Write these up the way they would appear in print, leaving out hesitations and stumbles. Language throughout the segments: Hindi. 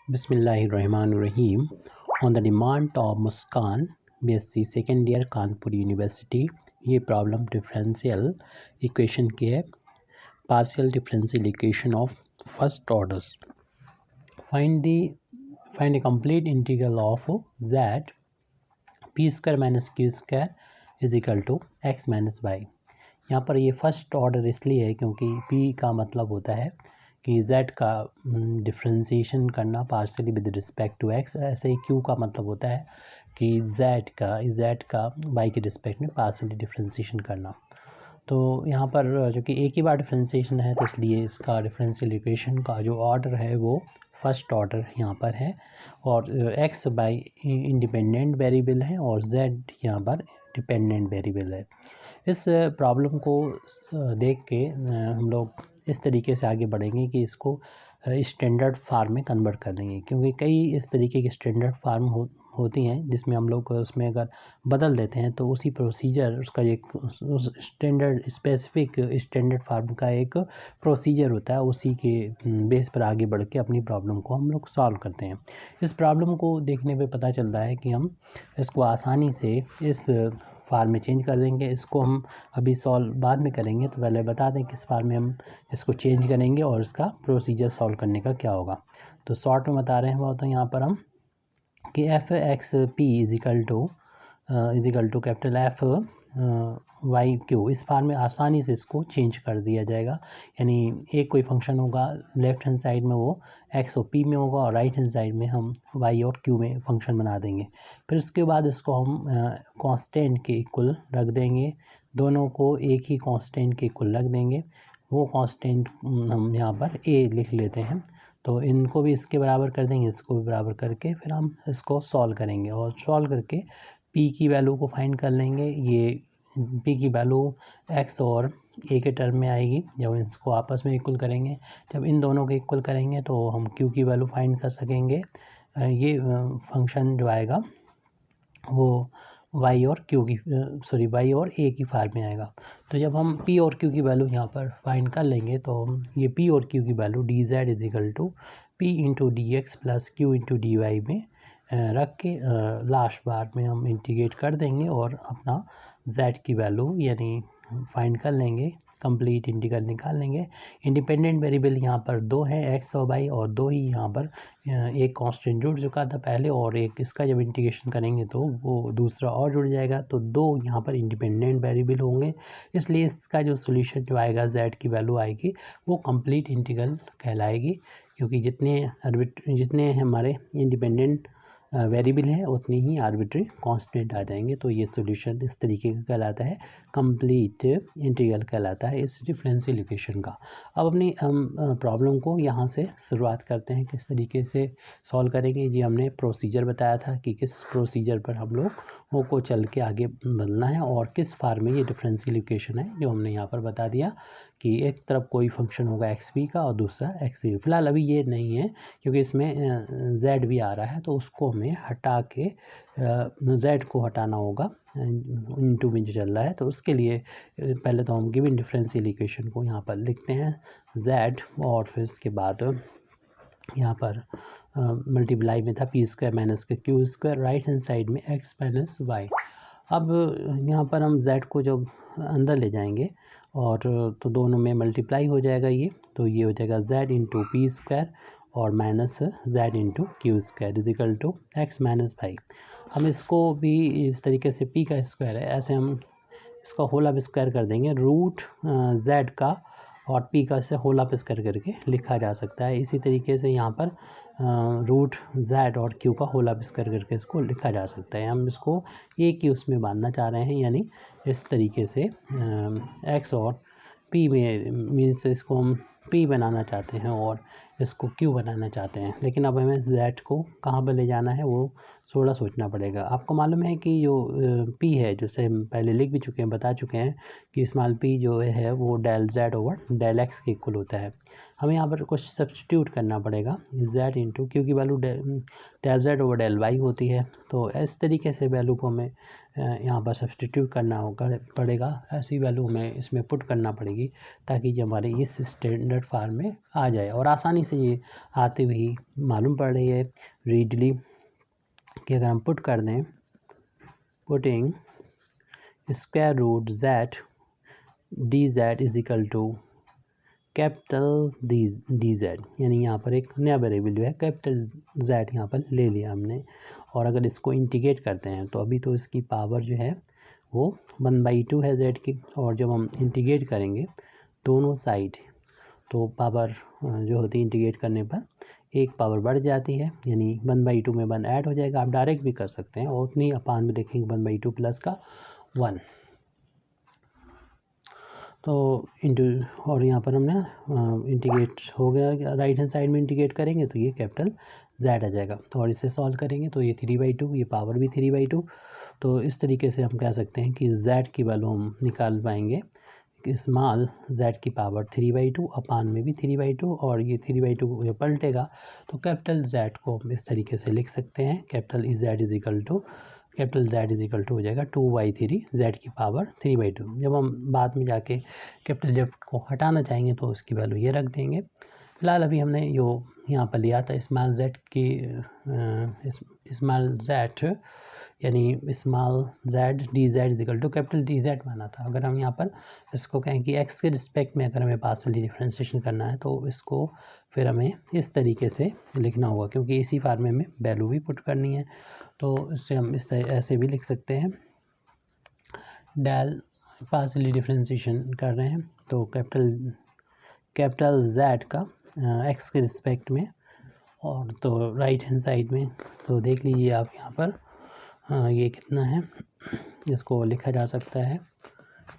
Bismillahirrahmanirrahim. On the demand of Muskan, BSc second year Kanpur university, ये प्रॉब्लम डिफरेंशियल इक्वेशन की है, partial differential equation of first order. Find a complete integral of z p square minus Q square is equal to x minus Y. यहाँ पर ये फर्स्ट ऑर्डर इसलिए है क्योंकि p का मतलब होता है कि z का डिफ्रेंशिएशन करना partially with respect to x. ऐसे ही q का मतलब होता है कि z का y के रिस्पेक्ट में पार्शियली डिफ्रेंशिएशन करना. तो यहाँ पर जो कि एक ही बार डिफ्रेंशिएशन है तो इसलिए इसका डिफरेंशियल इक्वेशन का जो ऑर्डर है वो फर्स्ट ऑर्डर यहाँ पर है, और x बाई इंडिपेंडेंट वेरिएबल है और z यहाँ पर डिपेंडेंट वेरिएबल है. इस प्रॉब्लम को देख के हम लोग इस तरीके से आगे बढ़ेंगे कि इसको स्टैंडर्ड फार्म में कन्वर्ट कर देंगे, क्योंकि कई इस तरीके की स्टैंडर्ड फार्म होती हैं जिसमें हम लोग उसमें अगर बदल देते हैं तो उसी प्रोसीजर उसका एक स्टैंडर्ड स्पेसिफिक स्टैंडर्ड फार्म का एक प्रोसीजर होता है, उसी के बेस पर आगे बढ़ के अपनी प्रॉब्लम को हम लोग सॉल्व करते हैं. इस प्रॉब्लम को देखने पे पता चल रहा है कि हम इसको आसानी से इस फार्म में चेंज कर देंगे. इसको हम अभी सॉल्व बाद में करेंगे, तो पहले बता दें किस फार्म में हम इसको चेंज करेंगे और इसका प्रोसीजर सॉल्व करने का क्या होगा. तो शॉर्ट में बता रहे हैं वो, तो यहाँ पर हम कि F X P is equal to capital F Y Q. इस फार्म में आसानी से इसको चेंज कर दिया जाएगा. यानी एक कोई फंक्शन होगा लेफ्ट हैंड साइड में वो एक्स और पी में होगा, और राइट हैंड साइड में हम वाई और क्यू में फंक्शन बना देंगे. फिर उसके बाद इसको हम कांस्टेंट के इक्वल रख देंगे, दोनों को एक ही कांस्टेंट के इक्वल रख देंगे. वो कांस्टेंट हम यहाँ पर ए लिख लेते हैं. तो इनको भी इसके बराबर कर देंगे, इसको भी बराबर करके फिर हम इसको सॉल्व करेंगे, और सॉल्व करके p की वैल्यू को फाइंड कर लेंगे. ये p की वैल्यू x और a के टर्म में आएगी. जब इसको आपस में इक्वल करेंगे, जब इन दोनों के इक्वल करेंगे तो हम q की वैल्यू फाइंड कर सकेंगे. ये फंक्शन जो आएगा वो y और a की फार्म में आएगा. तो जब हम p और q की वैल्यू यहाँ पर फाइंड कर लेंगे तो हम ये p और q की value dz is equal to p into D x plus Q into D Y में रख के लास्ट बार में हम इंटीग्रेट कर देंगे और अपना z की वैल्यू यानी फाइंड कर लेंगे, कंप्लीट इंटीग्रल निकाल लेंगे. इंडिपेंडेंट वेरिएबल यहाँ पर दो हैं, एक्स और वाई, और दो ही यहाँ पर एक कांस्टेंट जुड़ चुका था पहले, और एक इसका जब इंटीग्रेशन करेंगे तो वो दूसरा और जुड़ जाएगा. तो दो यहाँ पर इंडिपेंडेंट वेरिएबल होंगे, इसलिए इसका जो सोल्यूशन जो आएगा z की वैल्यू आएगी वो कंप्लीट इंटीग्रल कहलाएगी, क्योंकि जितने हमारे इंडिपेंडेंट वेरिएबल है उतनी ही आर्बिट्री कांस्टेंट आ जाएंगे. तो ये सॉल्यूशन इस तरीके का कहलाता है, कंप्लीट इंटीग्रल कहलाता है इस डिफरेंशियल इक्वेशन का. अब अपनी प्रॉब्लम को यहाँ से शुरुआत करते हैं, किस तरीके से सॉल्व करेंगे. जी हमने प्रोसीजर बताया था कि किस प्रोसीजर पर हम लोग को चल के आगे बढ़ना है, और किस फार्म में ये डिफरेंशियल इक्वेशन है जो हमने यहाँ पर बता दिया कि एक तरफ कोई फंक्शन होगा एक्स पी का और दूसरा एक्स वी. फिलहाल अभी ये नहीं है क्योंकि इसमें जेड भी आ रहा है, तो उसको हमें हटा के जेड को हटाना होगा इनटू में जो चल रहा है. तो उसके लिए पहले तो हम गिवन डिफरेंशियल इक्वेशन को यहाँ पर लिखते हैं जेड, और फिर उसके बाद यहाँ पर मल्टीप्लाई में था पी स्क्वायर माइनस के Q square, right hand side में एक्स माइनस वाई. अब यहाँ पर हम z को जब अंदर ले जाएंगे और तो दोनों में मल्टीप्लाई हो जाएगा ये, तो ये हो जाएगा z इंटू पी स्क्वायर और minus z into Q square is equal to X minus Y. हम इसको भी इस तरीके से p का स्क्वायर है, ऐसे हम इसका होल अप स्क्वायर कर देंगे. रूट z का और p का से होल अप स्क्वायर करके लिखा जा सकता है. इसी तरीके से यहाँ पर रूट z और q का होल अप स्क्वायर करके इसको लिखा जा सकता है. हम इसको एक ही उसमें बांधना चाह रहे हैं, यानी इस तरीके से x और p में मीन्स इसको हम p बनाना चाहते हैं और इसको q बनाना चाहते हैं. लेकिन अब हमें z को कहाँ पर ले जाना है वो थोड़ा सोचना पड़ेगा. आपको मालूम है कि जो p है, जैसे हम पहले लिख भी चुके हैं, बता चुके हैं कि स्मॉल p जो है वो del z over del x के इक्वल होता है. हमें यहाँ पर कुछ सब्स्टिट्यूट करना पड़ेगा, z इंटू क्यू की value del z over del y होती है, तो इस तरीके से वैल्यू को हमें यहाँ पर सब्स्टिट्यूट करना पड़ेगा, ऐसी वैल्यू हमें इसमें पुट करना पड़ेगी ताकि ये हमारे इस स्टैंडर्ड फॉर्म में आ जाए। और आसानी से ये आते हुए मालूम पड़ रही है रीडली कि अगर हम पुट कर दें, putting square root z dz is equal to capital dz, यानी यहाँ पर एक नया वेरिएबल जो है कैपिटल z यहाँ पर ले लिया हमने। और अगर इसको इंटीग्रेट करते हैं तो अभी तो इसकी पावर जो है वो 1/2 है z की, और जब हम इंटीग्रेट करेंगे दोनों साइड तो पावर जो होती है इंटीग्रेट करने पर एक पावर बढ़ जाती है, यानी 1/2 में 1 ऐड हो जाएगा। आप डायरेक्ट भी कर सकते हैं और उतनी अपान में लिखेंगे 1/2 प्लस का 1, तो इंटू, और यहाँ पर हमने इंटीग्रेट हो गया, राइट हैंड साइड में इंटीग्रेट करेंगे तो ये कैपिटल z आ जाएगा। और इसे सॉल्व करेंगे तो ये 3/2, ये पावर भी 3/2, तो इस तरीके से हम कह सकते हैं कि z की वैल्यू हम निकाल पाएंगे स्मॉल z की पावर 3/2, अपान में भी 3/2, और ये 3/2 ये पलटेगा तो कैपिटल z को हम इस तरीके से लिख सकते हैं, capital z is equal to हो जाएगा 2/3 z की पावर 3/2। जब हम बाद में जाके कैपिटल z को हटाना चाहेंगे तो उसकी वैल्यू ये रख देंगे। फिलहाल अभी हमने जो यहाँ पर लिया था स्मॉल z की स्मॉल z यानी small z dz is equal to capital dz माना था। अगर हम यहाँ पर इसको कहें कि x के रिस्पेक्ट में अगर हमें पार्शियली डिफरेंशिएशन करना है तो इसको फिर हमें इस तरीके से लिखना होगा, क्योंकि इसी फार्मे में वैल्यू भी पुट करनी है, तो इससे हम इस तरह ऐसे भी लिख सकते हैं, डेल पार्शियली डिफरेंशिएशन कर रहे हैं तो कैपिटल z का x के रिस्पेक्ट में, और तो राइट हैंड साइड में तो देख लीजिए आप यहाँ पर ये कितना है, इसको लिखा जा सकता है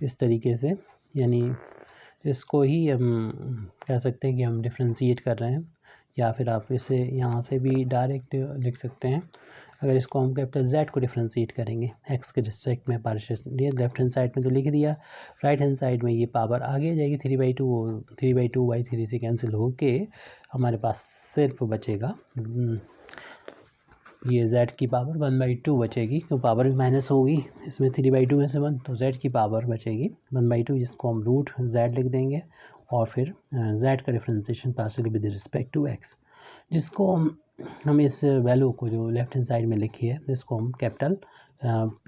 इस तरीके से, यानी इसको ही हम कह सकते हैं कि हम डिफ्रेंशिएट कर रहे हैं, या फिर आप इसे यहाँ से भी डायरेक्ट लिख सकते हैं। अगर इसको हम कैपिटल z को डिफ्रेंशिएट करेंगे x के रिस्पेक्ट में पार्शियल, ये लेफ्ट हैंड साइड में तो लिख दिया, राइट हैंड साइड में ये पावर आगे जाएगी 3/2 से कैंसिल होके हमारे पास सिर्फ बचेगा ये z की पावर 1/2 बचेगी, तो पावर भी माइनस होगी इसमें 3/2 में से 1, तो z की पावर बचेगी 1/2, जिसको हम रूट z लिख देंगे, और फिर z का differentiation partially with respect to x, जिसको हम इस वैल्यू को जो लेफ्ट हैंड साइड में लिखी है इसको हम कैपिटल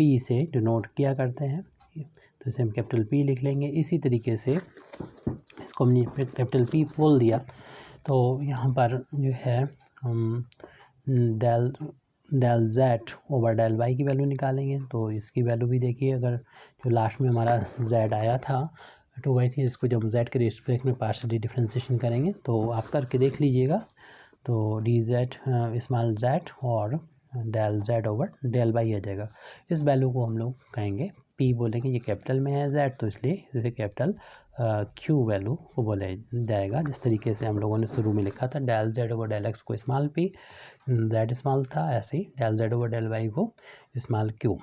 p से डिनोट किया करते हैं, तो इसे हम कैपिटल P लिख लेंगे। इसी तरीके से इसको हमने कैपिटल P बोल दिया, तो यहाँ पर जो है हम del z over del y की वैल्यू निकालेंगे, तो इसकी वैल्यू भी देखिए, अगर जो लास्ट में हमारा z आया था 2/3, इसको जब z के रिस्पेक्ट में पार्शियली डिफरेंशिएशन करेंगे तो आप करके देख लीजिएगा, तो dz स्मॉल z और del z over del y आ जाएगा। इस वैल्यू को हम लोग कहेंगे p बोलेंगे, ये कैपिटल में है z तो इसलिए इसे कैपिटल q वैल्यू को बोला जाएगा, जिस तरीके से हम लोगों ने शुरू में लिखा था del z over del x को स्मॉल p z स्मॉल था, ऐसे ही del z over del y को स्मॉल q।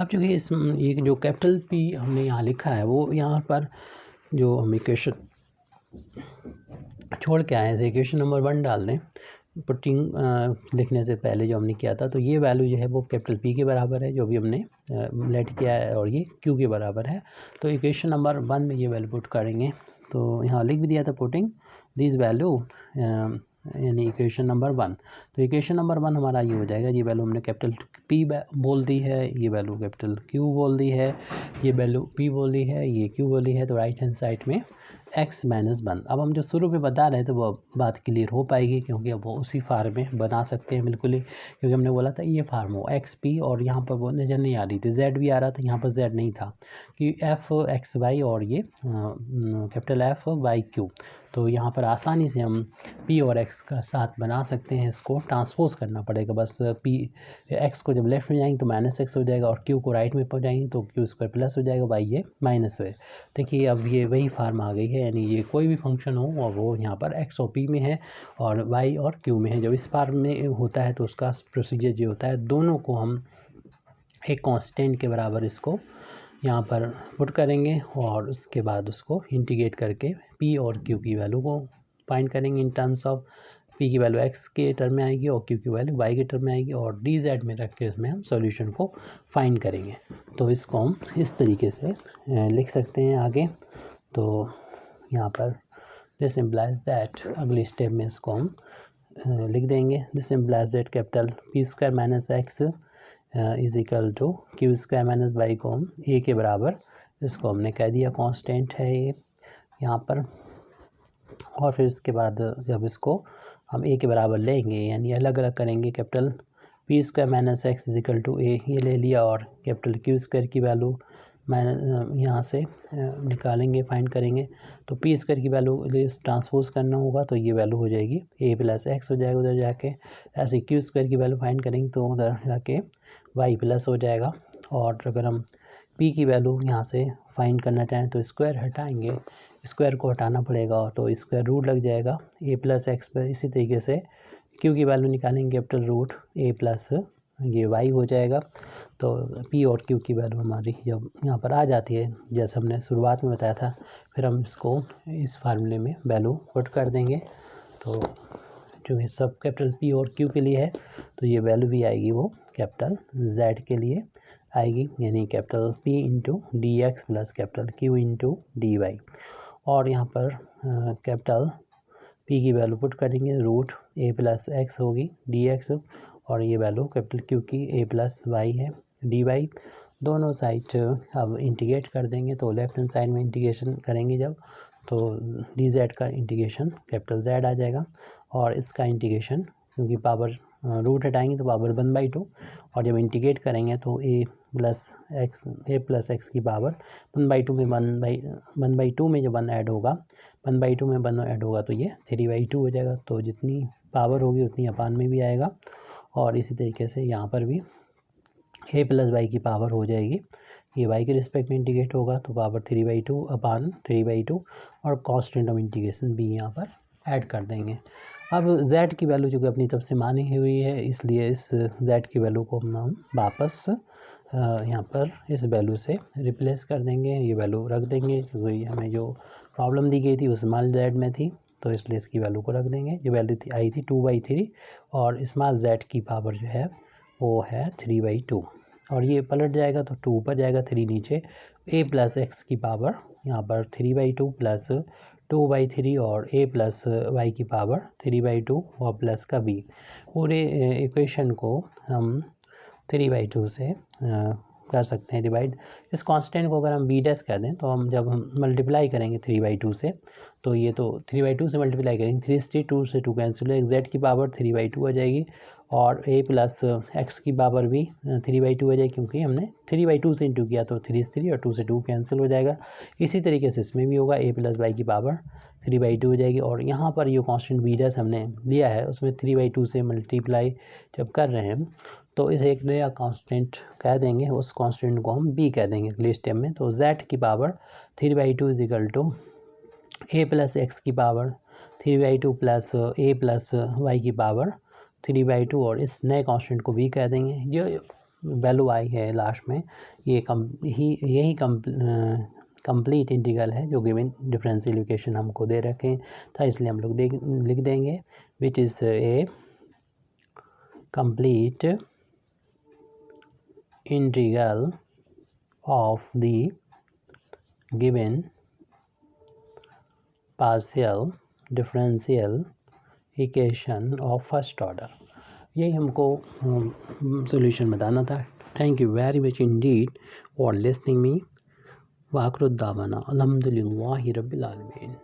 अब चूँकि ये जो कैपिटल P हमने यहाँ लिखा है वो यहाँ पर जो हम इक्वेशन छोड़ के आए हैं, इक्वेशन नंबर 1 डाल दें पुटिंग लिखने से पहले जो हमने किया था, तो ये वैल्यू जो है वो कैपिटल P के बराबर है जो भी हमने लेट किया है, और ये Q के बराबर है, तो इक्वेशन नंबर 1 में ये वैल्यू पुट करेंगे, तो यहाँ लिख भी दिया था पुटिंग दिस वैल्यू यानी इक्वेशन नंबर 1, तो इक्वेशन नंबर 1 हमारा ये हो जाएगा, ये वैल्यू हमने कैपिटल P बोल दी है, ये वैल्यू कैपिटल Q बोल दी है, ये वैल्यू P बोल दी है, ये Q बोल दी है, तो राइट हैंड साइड में x माइनस 1। अब हम जो शुरू में बता रहे थे वो बात क्लियर हो पाएगी, क्योंकि अब वो उसी फार्म में बना सकते हैं बिल्कुल ही, क्योंकि हमने बोला था ये फार्म हो एक्स पी, और यहाँ पर वो नज़र नहीं आ रही थी, z भी आ रहा था, यहाँ पर z नहीं था कि f(x,y) और ये कैपिटल F(y,q), तो यहाँ पर आसानी से हम p और x का साथ बना सकते हैं, इसको ट्रांसपोज करना पड़ेगा बस, x को जब लेफ्ट में जाएंगे तो -x हो जाएगा, और q को राइट में पहुँचाएंगे तो q² प्लस हो जाएगा, y ये माइनस है। देखिए अब ये वही फार्म आ गई है, यानी ये कोई भी फंक्शन हो और वो यहाँ पर x और p में है और y और q में है। जब इस फार्म में होता है तो उसका प्रोसीजर जो होता है, दोनों को हम एक कांस्टेंट के बराबर इसको यहाँ पर पुट करेंगे और उसके बाद उसको इंटीग्रेट करके p और q की वैल्यू को फाइंड करेंगे इन टर्म्स ऑफ p की वैल्यू x के टर्म में आएगी और q की वैल्यू y के टर्म में आएगी और dz में रख के उसमें हम सॉल्यूशन को फाइंड करेंगे। तो इसको हम इस तरीके से लिख सकते हैं आगे। तो यहाँ पर दिस इम्प्लाइज दैट, अगली स्टेप में इसको हम लिख देंगे। This implies that capital p square minus X is equal to Q square minus Y को हम a के बराबर, इसको हमने कह दिया कांस्टेंट है ये यहाँ पर। और फिर इसके बाद जब इसको हम a के बराबर लेंगे यानी अलग अलग करेंगे, capital p square minus X is equal to a ये ले लिया और कैपिटल q स्क्वायर की वैल्यू यहाँ से निकालेंगे, फाइंड करेंगे। तो p स्क्वायर की वैल्यू ट्रांसपोज करना होगा तो ये वैल्यू हो जाएगी a प्लस एक्स हो जाएगा उधर जाके। ऐसे q स्क्वायर की वैल्यू फाइंड करेंगे तो उधर जाके y प्लस हो जाएगा। और अगर हम p की वैल्यू यहाँ से फाइंड करना चाहें तो स्क्वायर हटाएंगे, स्क्वायर को हटाना पड़ेगा तो स्क्वायर रूट लग जाएगा a प्लस एक्स पर। इसी तरीके से q की वैल्यू निकालेंगे, कैपिटल रूट a प्लस ये y हो जाएगा। तो p और q की वैल्यू हमारी जब यहाँ पर आ जाती है जैसे हमने शुरुआत में बताया था, फिर हम इसको इस फार्मूले में वैल्यू पुट कर देंगे। तो जो सब कैपिटल p और q के लिए है तो ये वैल्यू भी आएगी वो कैपिटल z के लिए आएगी, यानी capital p into D x plus capital q into D y. और यहाँ पर कैपिटल p की वैल्यू पुट करेंगे, रूट a प्लस एक्स होगी डी एक्स और ये वैल्यू कैपिटल q की a प्लस वाई है डी वाई। दोनों साइड अब इंटीग्रेट कर देंगे तो लेफ्ट हैंड साइड में इंटीग्रेशन करेंगे जब तो डी जेड का इंटीग्रेशन कैपिटल z आ जाएगा और इसका इंटीग्रेशन क्योंकि पावर रूट हटाएंगे तो पावर 1/2 और जब इंटीग्रेट करेंगे तो a प्लस एक्स की पावर 1/2 में 1/2 में जब 1 ऐड होगा 1/2 में 1 ऐड होगा तो ये 3/2 हो जाएगा। तो जितनी पावर होगी उतनी अपान में भी आएगा। और इसी तरीके से यहाँ पर भी a प्लस वाई की पावर हो जाएगी, ये y के रिस्पेक्ट में इंटीग्रेट होगा तो पावर 3/2 अपान 3/2 और कांस्टेंट ऑफ इंटीग्रेशन भी यहाँ पर ऐड कर देंगे। अब z की वैल्यू जो कि अपनी तरफ से मानी हुई है इसलिए इस z की वैल्यू को हम वापस यहाँ पर इस वैल्यू से रिप्लेस कर देंगे, ये वैल्यू रख देंगे क्योंकि हमें जो प्रॉब्लम दी गई थी वो स्मॉल z में थी तो इसलिए इसकी वैल्यू को रख देंगे। जो वैल्यू थी आई थी 2/3 और स्मॉल z की पावर जो है वो है 3/2 और ये पलट जाएगा तो 2 ऊपर जाएगा 3 नीचे। a प्लस एक्स की पावर यहाँ पर 3/2 प्लस 2/3 और a प्लस वाई की पावर 3/2 और प्लस का b। पूरे इक्वेशन को हम 3/2 से कर सकते हैं डिवाइड। इस कांस्टेंट को अगर हम b डैश कर दें तो हम जब हम मल्टीप्लाई करेंगे 3/2 से तो ये तो 3/2 से मल्टीप्लाई करेंगे 3 से 2 से 2 कैंसिल है, z की पावर 3/2 हो जाएगी और a प्लस एक्स की पावर भी 3/2 हो जाएगी क्योंकि हमने 3/2 से इंटू किया तो 3 से 3 और 2 से 2 कैंसिल हो जाएगा। इसी तरीके से इसमें भी होगा a प्लस वाई की पावर 3/2 हो जाएगी और यहाँ पर ये कांस्टेंट b डैश हमने लिया है उसमें 3/2 से मल्टीप्लाई जब कर रहे हैं तो इसे एक नया कांस्टेंट कह देंगे, उस कांस्टेंट को हम b कह देंगे अगले स्टेप में। तो z की power 3/2 is equal to a plus x की power 3/2 plus a plus y की पावर 3/2 और इस नए कांस्टेंट को b कह देंगे। जो वैल्यू आई है लास्ट में ये यही कंप्लीट इंटीग्रल है जो गिवन डिफरेंशियल इक्वेशन हमको दे रखे था, इसलिए हम लोग लिख देंगे which is a complete integral of the given partial differential equation of first order। यही हमको सॉल्यूशन बताना था। Thank you very much indeed for listening me. वाखरुद्दावाना अल्हम्दुलिल्लाहि रब्बिल आलमीन।